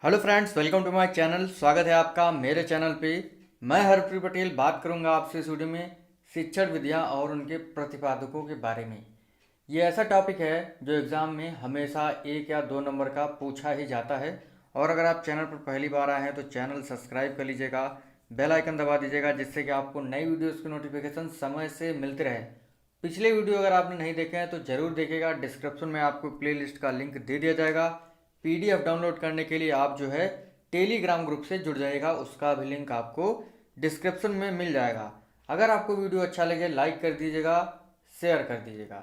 Hello friends, welcome to my channel. स्वागत है आपका मेरे चैनल पे। मैं हरप्रीत पटेल बात करूंगा आपसे इस वीडियो में शिक्षण विधियां और उनके प्रतिपादकों के बारे में। ये ऐसा टॉपिक है जो एग्ज़ाम में हमेशा 1 या 2 नंबर का पूछा ही जाता है। और अगर आप चैनल पर पहली बार आए हैं तो चैनल सब्सक्राइब कर लीजिएगा, बेल आइकन दबा दीजिएगा, जिससे कि आपको नई वीडियोज़ की नोटिफिकेशन समय से मिलते रहे। पिछले वीडियो अगर आपने नहीं देखे हैं तो ज़रूर देखिएगा, डिस्क्रिप्शन में आपको प्लेलिस्ट का लिंक दे दिया जाएगा। पीडीएफ डाउनलोड करने के लिए आप जो है टेलीग्राम ग्रुप से जुड़ जाइएगा, उसका भी लिंक आपको डिस्क्रिप्शन में मिल जाएगा। अगर आपको वीडियो अच्छा लगे लाइक कर दीजिएगा, शेयर कर दीजिएगा।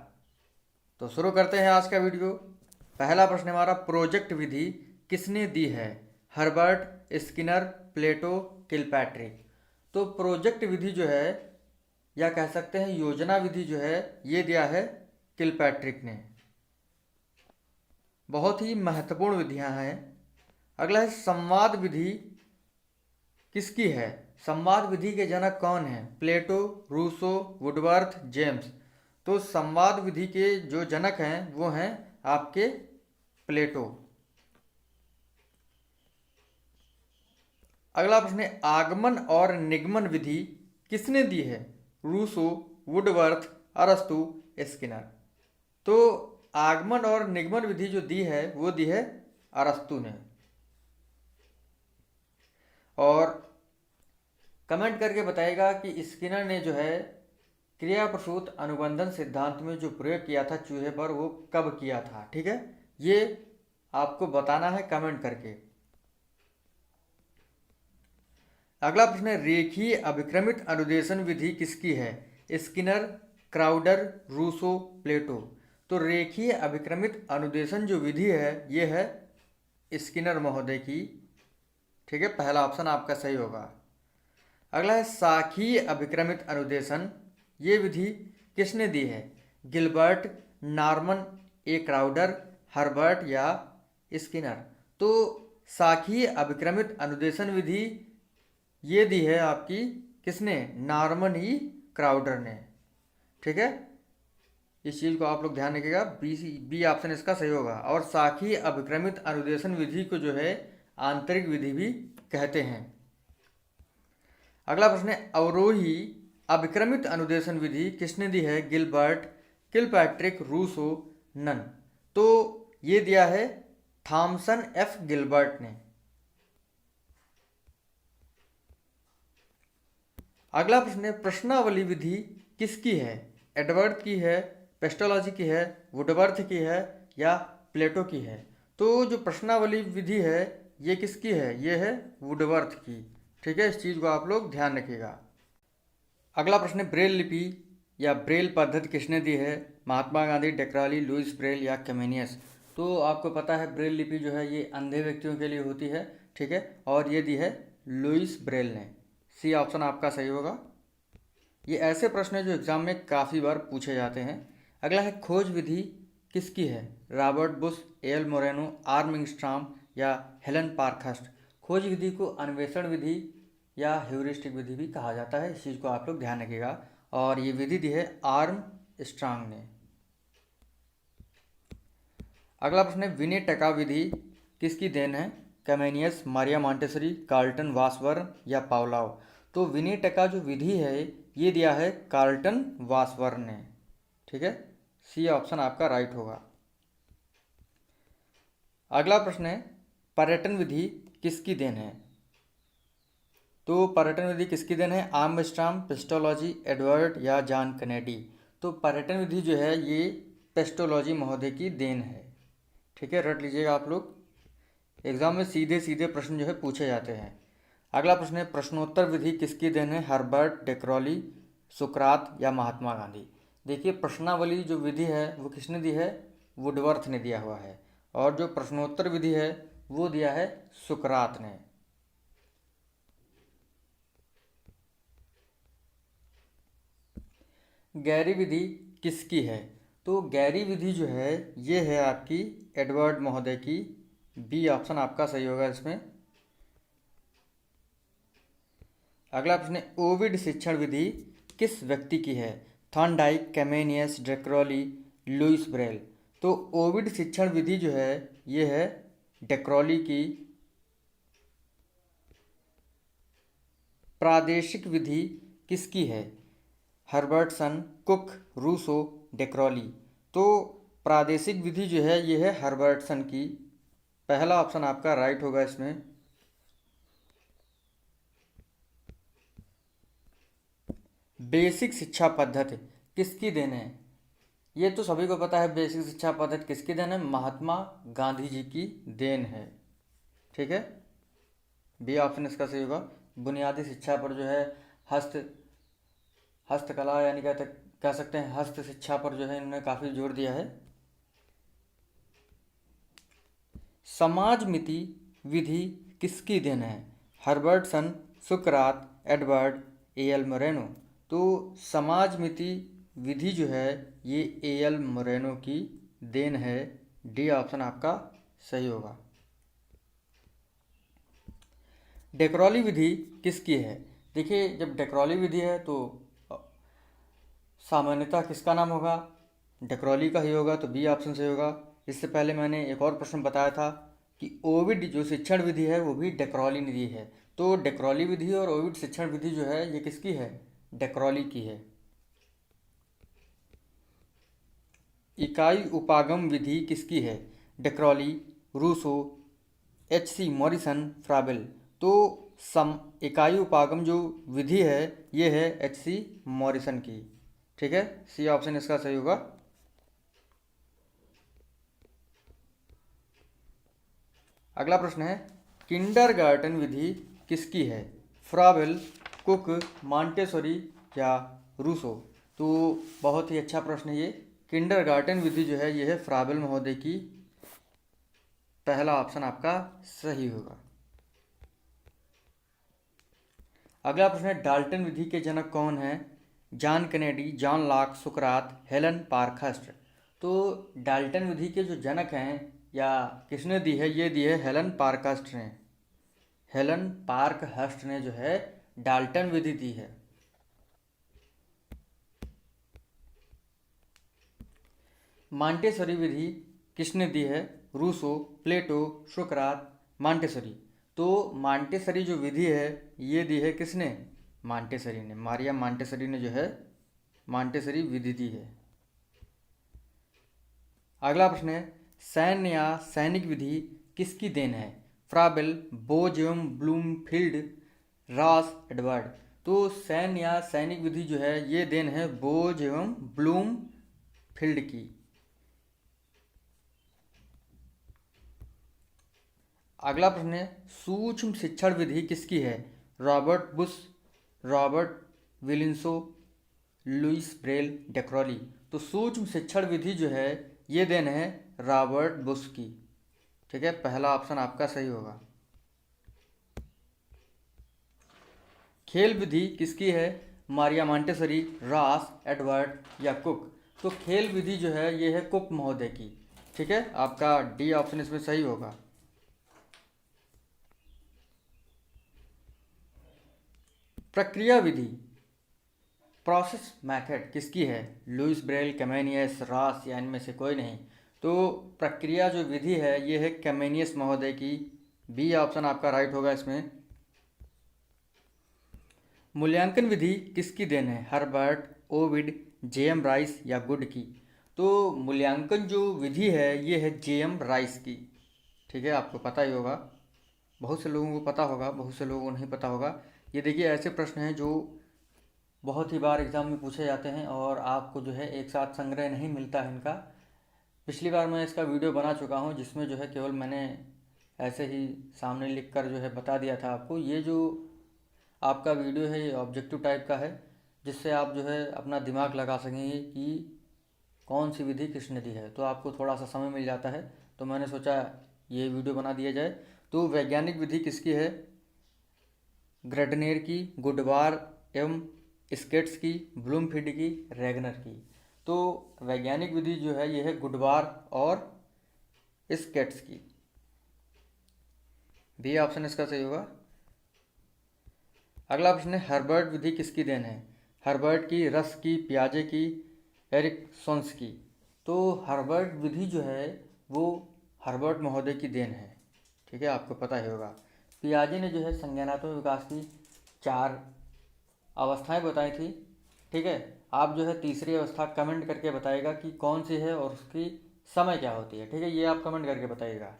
तो शुरू करते हैं आज का वीडियो। पहला प्रश्न हमारा, प्रोजेक्ट विधि किसने दी है? हर्बर्ट, स्किनर, प्लेटो, किलपैट्रिक। तो प्रोजेक्ट विधि जो है, या कह सकते हैं योजना विधि जो है, ये दिया है किलपैट्रिक ने। बहुत ही महत्वपूर्ण विधियां हैं। अगला है, संवाद विधि किसकी है? संवाद विधि के जनक कौन है? प्लेटो, रूसो, वुडवर्थ, जेम्स। तो संवाद विधि के जो जनक हैं वो हैं आपके प्लेटो। अगला प्रश्न है, आगमन और निगमन विधि किसने दी है? रूसो, वुडवर्थ, अरस्तु, स्किनर। तो आगमन और निगमन विधि जो दी है वो दी है अरस्तु ने। और कमेंट करके बताइएगा कि स्किनर ने जो है क्रिया प्रसूत अनुबंधन सिद्धांत में जो प्रयोग किया था चूहे पर, वो कब किया था। ठीक है, ये आपको बताना है कमेंट करके। अगला प्रश्न है, रेखीय अभिक्रमित अनुदेशन विधि किसकी है? स्किनर, क्राउडर, रूसो, प्लेटो। तो रेखीय अभिक्रमित अनुदेशन जो विधि है ये है स्किनर महोदय की। ठीक है, पहला ऑप्शन आपका सही होगा। अगला है, साखीय अभिक्रमित अनुदेशन, ये विधि किसने दी है? गिलबर्ट, नॉर्मन ए क्राउडर, हर्बर्ट या स्किनर। तो साखीय अभिक्रमित अनुदेशन विधि ये दी है आपकी किसने? नॉर्मन ई क्राउडर ने। ठीक है, इस चीज़ को आप लोग ध्यान रखिएगा, बी ऑप्शन इसका सही होगा। और साखीय अभिक्रमित अनुदेशन विधि को जो है आंतरिक विधि भी कहते हैं। अगला प्रश्न है, अवरोही अभिक्रमित अनुदेशन विधि किसने दी है? Gilbert, Kilpatrick, Rousseau, Nunn. तो ये दिया है थॉमसन एफ गिलबर्ट ने। अगला प्रश्न है, प्रश्नावली विधि किसकी है? एडवर्ड की है, पेस्टोलॉजी की है, वुडवर्थ की है या प्लेटो की है? तो जो प्रश्नावली विधि है ये किसकी है? ये है वुडवर्थ की। ठीक है, इस चीज़ को आप लोग ध्यान रखिएगा। अगला प्रश्न है, ब्रेल लिपि या ब्रेल पद्धति किसने दी है? महात्मा गांधी, डेक्राली, लुइस ब्रेल या कैमेनियस। तो आपको पता है ब्रेल लिपि जो है ये अंधे व्यक्तियों के लिए होती है। ठीक है, और ये दी है लुइस ब्रेल ने। सी ऑप्शन आपका सही होगा। ये ऐसे प्रश्न हैं जो एग्जाम में काफ़ी बार पूछे जाते हैं। अगला है, खोज विधि किसकी है? Robert Bush, L Moreno, Armstrong या हेलन पार्कहर्स्ट। खोज विधि को अन्वेषण विधि या ह्यूरिस्टिक विधि भी कहा जाता है, इस चीज़ को आप लोग ध्यान रखिएगा। और ये विधि दी है आर्मस्ट्रांग ने। अगला प्रश्न है, विनय टका विधि किसकी देन है? कैमेनियस, मारिया मॉन्टेसरी, कार्ल्टन वासवर्न या पावलोव। तो विनय टका जो विधि है ये दिया है कार्ल्टन वासवर्न ने। ठीक है, सी ऑप्शन आपका राइट होगा। अगला प्रश्न है, पर्यटन विधि किसकी देन है? तो पर्यटन विधि किसकी देन है? आर्मस्ट्रांग, पेस्टोलॉजी, एडवर्ड या जॉन कैनेडी। तो पर्यटन विधि जो है ये पेस्टोलॉजी महोदय की देन है। ठीक है, रट लीजिएगा आप लोग, एग्जाम में सीधे सीधे प्रश्न जो है पूछे जाते हैं। अगला प्रश्न है, प्रश्नोत्तर विधि किसकी देन है? हर्बर्ट, डेक्रोली, सुकरात या महात्मा गांधी। देखिए, प्रश्नावली जो विधि है वो किसने दी है? वुडवर्थ ने दिया हुआ है। और जो प्रश्नोत्तर विधि है वो दिया है सुकरात ने। गैरी विधि किसकी है? तो गैरी विधि जो है ये है आपकी एडवर्ड महोदय की। बी ऑप्शन आपका सही होगा इसमें। अगला प्रश्न है, ओविड शिक्षण विधि किस व्यक्ति की है? Thorndike, Comenius, Decroly, Louis Braille. तो ओविड शिक्षण विधि जो है ये है डेक्रोली की प्रादेशिक विधि किसकी है? Herbertson, cook, Rousseau, डेक्रोली। तो प्रादेशिक विधि जो है ये है हर्बर्टसन की। पहला ऑप्शन आपका राइट होगा इसमें। बेसिक शिक्षा पद्धति किसकी देन है? ये तो सभी को पता है, बेसिक शिक्षा पद्धति किसकी देन है? महात्मा गांधी जी की देन है। ठीक है, बी ऑप्शन इसका सही होगा। बुनियादी शिक्षा पर जो है हस्तकला यानी कह सकते हैं हस्त शिक्षा पर जो है इन्होंने काफ़ी जोर दिया है। समाजमिति विधि किसकी देन है? हर्बर्टसन, सुकरात, एडवर्ड, एल मोरेनो। तो समाजमिति विधि जो है ये एल मोरेनो की देन है। डी ऑप्शन आपका सही होगा। डेक्रोली विधि किसकी है? देखिए, जब डेक्रोली विधि है तो सामान्यतः किसका नाम होगा? डेक्रोली का ही होगा, तो बी ऑप्शन सही होगा। इससे पहले मैंने एक और प्रश्न बताया था कि ओविड जो शिक्षण विधि है वो भी डेक्रोली विधि है। तो डेक्रोली विधि और ओविड शिक्षण विधि जो है ये किसकी है? डेक्रोली की है। इकाई उपागम विधि किसकी है? डेक्रोली, रूसो, एच.सी. मॉरिसन, फ्राबेल। तो इकाई उपागम जो विधि है ये है एच.सी. मॉरिसन की। ठीक है, सी ऑप्शन इसका सही होगा। अगला प्रश्न है किंडरगार्टन विधि किसकी है? फ्राबेल, कुक, मॉन्टेसोरी या रूसो। तो बहुत ही अच्छा प्रश्न है ये। किंडरगार्टन विधि जो है ये है फ्राबेल महोदय की। पहला ऑप्शन आपका सही होगा। अगला प्रश्न है डाल्टन विधि के जनक कौन है? जॉन कैनेडी, जॉन लॉक, सुकरात, हेलन पार्कहर्स्ट। तो डाल्टन विधि के जो जनक हैं या किसने दी है, ये दी है हेलन पार्कहर्स्ट ने। हेलन पार्कहर्स्ट ने जो है डाल्टन विधि दी है। मॉन्टेसरी विधि किसने दी है? रूसो, प्लेटो, सुकरात, मॉन्टेसरी। तो मॉन्टेसरी जो विधि है ये दी है किसने? मॉन्टेसरी ने, मारिया मॉन्टेसरी ने जो है मॉन्टेसरी विधि दी है। अगला प्रश्न है सैन्य या सैनिक विधि किसकी देन है? फ्राबेल, बोज एवं ब्लूमफील्ड, रॉस, एडवर्ड। तो सैन्य या सैनिक विधि जो है ये देन है बोज एवं ब्लूमफील्ड की। अगला प्रश्न है सूक्ष्म शिक्षण विधि किसकी है? रॉबर्ट बुश, रॉबर्ट विलिंसो, लुइस ब्रेल, डेक्रोली। तो सूक्ष्म शिक्षण विधि जो है ये देन है रॉबर्ट बुश की। ठीक है, पहला ऑप्शन आपका सही होगा। खेल विधि किसकी है? मारिया मॉन्टेसरी, रॉस, एडवर्ड या कुक। तो खेल विधि जो है ये है कुक महोदय की। ठीक है, आपका डी ऑप्शन इसमें सही होगा। प्रक्रिया विधि प्रोसेस मेथड किसकी है? लुइस ब्रेल, कैमेनियस, रॉस या इनमें से कोई नहीं। तो प्रक्रिया जो विधि है ये है कैमेनियस महोदय की। बी ऑप्शन आपका राइट होगा इसमें। मूल्यांकन विधि किसकी देन है? Herbert, Ovid, J.M.. राइस या गुड की। तो मूल्यांकन जो विधि है ये है जे.एम. राइस की। ठीक है, आपको पता ही होगा, बहुत से लोगों को पता होगा, बहुत से लोगों को नहीं पता होगा। ये देखिए ऐसे प्रश्न हैं जो बहुत ही बार एग्ज़ाम में पूछे जाते हैं और आपको जो है एक साथ संग्रह नहीं मिलता है इनका। पिछली बार मैं इसका वीडियो बना चुका हूँ जिसमें जो है केवल मैंने ऐसे ही सामने लिख कर जो है बता दिया था आपको। ये जो आपका वीडियो है ये ऑब्जेक्टिव टाइप का है जिससे आप जो है अपना दिमाग लगा सकेंगे कि कौन सी विधि किसने दी है, तो आपको थोड़ा सा समय मिल जाता है। तो मैंने सोचा ये वीडियो बना दिया जाए। तो वैज्ञानिक विधि किसकी है? ग्रेडनेर की, गुडवार एवं स्केट्स की, ब्लूमफील्ड की, रैगनर की। तो वैज्ञानिक विधि जो है ये है गुडवार और स्केट्स की। बी ऑप्शन इसका सही होगा। अगला प्रश्न है हर्बर्ट विधि किसकी देन है? हर्बर्ट की, रस की, पियाजे की, एरिक्सन्स की। तो हर्बर्ट विधि जो है वो हर्बर्ट महोदय की देन है। ठीक है, आपको पता ही होगा। पियाजे ने जो है संज्ञानात्मक विकास की 4 अवस्थाएं बताई थी। ठीक है, आप जो है तीसरी अवस्था कमेंट करके बताइएगा कि कौन सी है और उसकी समय क्या होती है। ठीक है, ये आप कमेंट करके बताइएगा।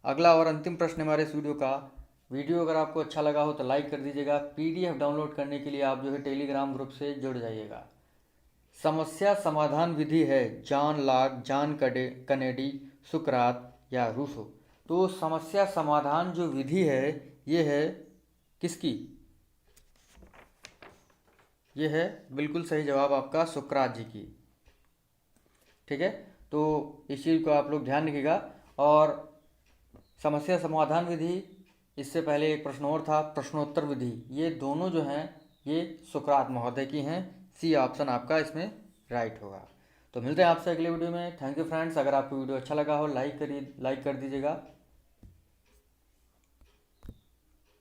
अगला और अंतिम प्रश्न हमारे इस वीडियो का, वीडियो अगर आपको अच्छा लगा हो तो लाइक कर दीजिएगा। पीडीएफ डाउनलोड करने के लिए आप जो है टेलीग्राम ग्रुप से जुड़ जाइएगा। समस्या समाधान विधि है जॉन लॉक, जॉन कनेडी, सुकरात या रूसो। तो समस्या समाधान जो विधि है ये है किसकी? ये है बिल्कुल सही जवाब आपका सुकरात जी की। ठीक है, तो इस चीज़ को आप लोग ध्यान रखिएगा। और समस्या समाधान विधि, इससे पहले एक प्रश्न और था प्रश्नोत्तर विधि, ये दोनों जो हैं ये सुकरात महोदय की हैं। सी ऑप्शन आपका इसमें राइट होगा। तो मिलते हैं आपसे अगले वीडियो में। Thank you friends. अगर आपको वीडियो अच्छा लगा हो लाइक कर दीजिएगा।